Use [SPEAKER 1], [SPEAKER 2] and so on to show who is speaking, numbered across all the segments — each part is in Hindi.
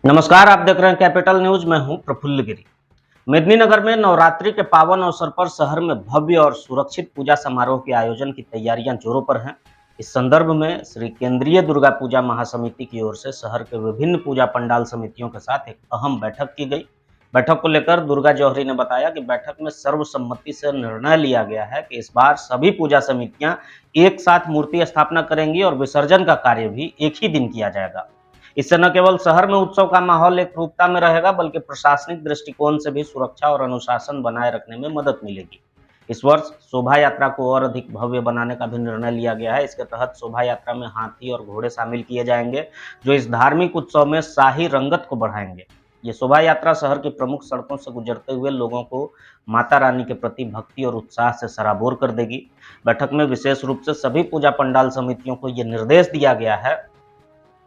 [SPEAKER 1] नमस्कार, आप देख रहे हैं कैपिटल न्यूज। मैं हूं प्रफुल्ल गिरी। मेदिनीनगर में नवरात्रि के पावन अवसर पर शहर में भव्य और सुरक्षित पूजा समारोह के आयोजन की तैयारियां जोरों पर हैं। इस संदर्भ में श्री केंद्रीय दुर्गा पूजा महासमिति की ओर से शहर के विभिन्न पूजा पंडाल समितियों के साथ एक अहम बैठक की गई। बैठक को लेकर दुर्गा जौहरी ने बताया कि बैठक में सर्वसम्मति से निर्णय लिया गया है कि इस बार सभी पूजा समितियां एक साथ मूर्ति स्थापना करेंगी और विसर्जन का कार्य भी एक ही दिन किया जाएगा। इससे न केवल शहर में उत्सव का माहौल एक रूपता में रहेगा, बल्कि प्रशासनिक दृष्टिकोण से भी सुरक्षा और अनुशासन बनाए रखने में मदद मिलेगी। इस वर्ष शोभा यात्रा को और अधिक भव्य बनाने का भी निर्णय लिया गया है। इसके तहत शोभा यात्रा में हाथी और घोड़े शामिल किए जाएंगे, जो इस धार्मिक उत्सव में शाही रंगत को बढ़ाएंगे। ये शोभा यात्रा शहर की प्रमुख सड़कों से गुजरते हुए लोगों को माता रानी के प्रति भक्ति और उत्साह से सराबोर कर देगी। बैठक में विशेष रूप से सभी पूजा पंडाल समितियों को यह निर्देश दिया गया है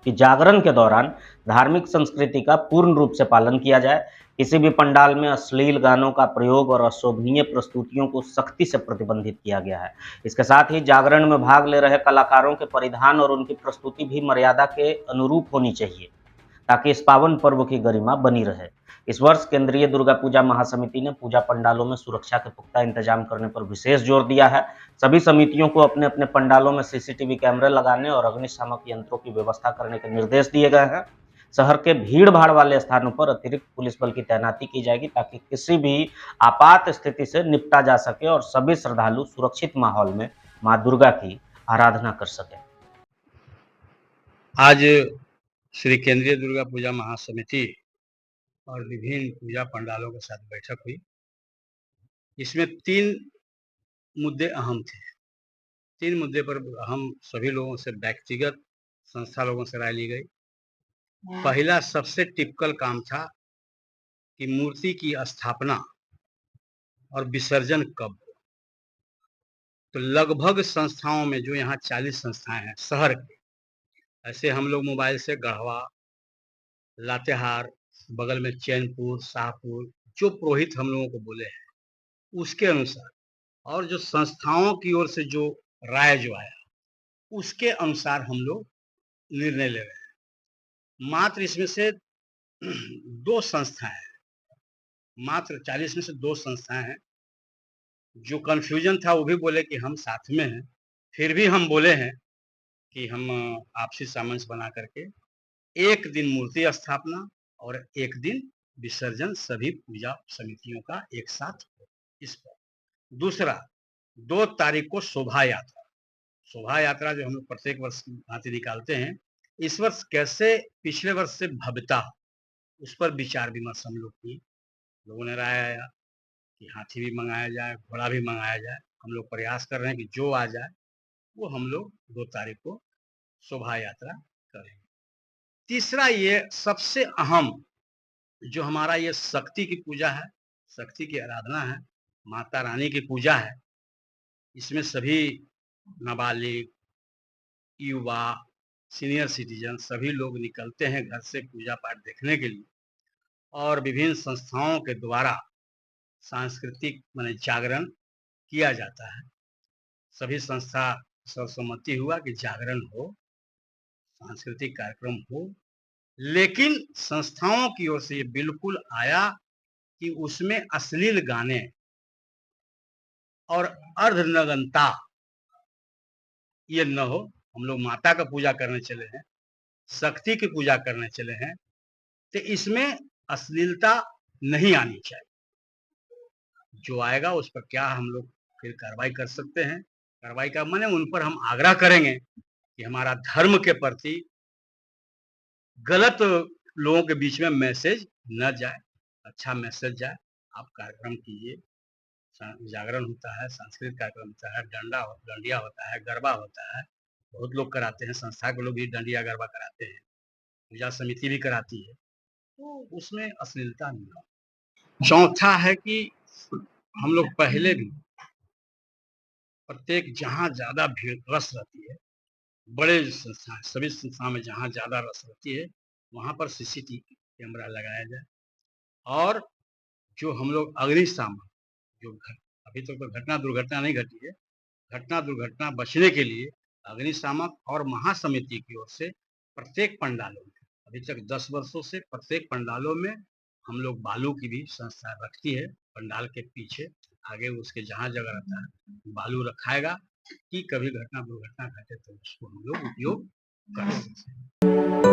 [SPEAKER 1] कि जागरण के दौरान धार्मिक संस्कृति का पूर्ण रूप से पालन किया जाए। किसी भी पंडाल में अश्लील गानों का प्रयोग और अशोभनीय प्रस्तुतियों को सख्ती से प्रतिबंधित किया गया है। इसके साथ ही जागरण में भाग ले रहे कलाकारों के परिधान और उनकी प्रस्तुति भी मर्यादा के अनुरूप होनी चाहिए, ताकि इस पावन पर्व की गरिमा बनी रहे। इस वर्ष केंद्रीय दुर्गा पूजा महासमिति ने पूजा पंडालों में सुरक्षा के पुख्ता इंतजाम करने पर विशेष जोर दिया है। सभी समितियों को अपने अपने पंडालों में सीसीटीवी कैमरे लगाने और अग्निशामक यंत्रों की व्यवस्था करने के निर्देश दिए गए हैं। शहर के भीड़ भाड़ वाले स्थानों पर अतिरिक्त पुलिस बल की तैनाती की जाएगी, ताकि किसी भी आपात स्थिति से निपटा जा सके और सभी श्रद्धालु सुरक्षित माहौल में मां दुर्गा की आराधना कर सके।
[SPEAKER 2] आज श्री केंद्रीय दुर्गा पूजा महासमिति और विभिन्न पूजा पंडालों के साथ बैठक हुई। इसमें 3 मुद्दे अहम थे। 3 मुद्दे पर हम सभी लोगों से, व्यक्तिगत संस्था लोगों से राय ली गई। पहला सबसे टिपिकल काम था कि मूर्ति की स्थापना और विसर्जन कब हो। तो लगभग संस्थाओं में, जो यहाँ 40 संस्थाएं हैं शहर के, ऐसे हम लोग मोबाइल से गढ़वा, लातेहार, बगल में चैनपुर, शाहपुर, जो पुरोहित हम लोगों को बोले हैं उसके अनुसार, और जो संस्थाओं की ओर से जो राय जो आया उसके अनुसार हम लोग निर्णय ले रहे हैं। मात्र इसमें से 2 संस्थाएं हैं, मात्र 40 में से 2 संस्थाएं हैं। जो कंफ्यूजन था वो भी बोले कि हम साथ में हैं, फिर भी हम बोले हैं कि हम आपसी सामंजस्य बना करके एक दिन मूर्ति स्थापना और एक दिन विसर्जन सभी पूजा समितियों का एक साथ हो। इस पर दूसरा, 2 तारीख को शोभा यात्रा। शोभा यात्रा जो हम लोग प्रत्येक वर्ष की भांति निकालते हैं, इस वर्ष कैसे पिछले वर्ष से भव्यता हो, उस पर विचार विमर्श हम लोग की। लोगों ने राय आया कि हाथी भी मंगाया जाए, घोड़ा भी मंगाया जाए। हम लोग प्रयास कर रहे हैं कि जो आ जाए वो हम लोग 2 तारीख को शोभा यात्रा करेंगे। तीसरा, ये सबसे अहम, जो हमारा ये शक्ति की पूजा है, शक्ति की आराधना है, माता रानी की पूजा है। इसमें सभी नाबालिग, युवा, सीनियर सिटीजन सभी लोग निकलते हैं घर से पूजा पाठ देखने के लिए, और विभिन्न संस्थाओं के द्वारा सांस्कृतिक माने जागरण किया जाता है। सभी संस्था सर्वसम्मति हुआ कि जागरण हो, सांस्कृतिक कार्यक्रम हो, लेकिन संस्थाओं की ओर से ये बिल्कुल आया कि उसमें अश्लील गाने और अर्धनग्नता ये न हो। हम लोग माता का पूजा करने चले हैं, शक्ति की पूजा करने चले हैं, तो इसमें अश्लीलता नहीं आनी चाहिए। जो आएगा उस पर क्या हम लोग फिर कार्रवाई कर सकते हैं। कार्रवाई का माने उन पर हम आग्रह करेंगे कि हमारा धर्म के प्रति गलत लोगों के बीच में मैसेज न जाए, अच्छा मैसेज जाए। आप कार्यक्रम कीजिए, जागरण होता है, सांस्कृतिक कार्यक्रम होता है, डांडिया होता है, गरबा होता है, बहुत लोग कराते हैं। संस्था के लोग भी डांडिया गरबा कराते हैं, पूजा समिति भी कराती है, तो उसमें अश्लीलता नहीं हो। चौथा है कि हम लोग पहले भी प्रत्येक, जहाँ ज्यादा भीड़ रस रहती है, बड़े संस्थाएं, सभी संस्थाओं में जहाँ ज्यादा रस रहती है वहां पर सीसीटीवी कैमरा लगाया जाए। और जो हम लोग अग्निशामक, जो अभी तक तो घटना दुर्घटना नहीं घटी है, घटना दुर्घटना बचने के लिए अग्निशामक और महासमिति की ओर से प्रत्येक पंडालों में अभी तक 10 वर्षों से प्रत्येक पंडालों में हम लोग बालू की भी संस्था रखती है। पंडाल के पीछे आगे उसके जहाँ जगह रहता है बालू रखाएगा कि कभी घटना दुर्घटना घटे तो उसको हम लोग उपयोग कर सकते हैं।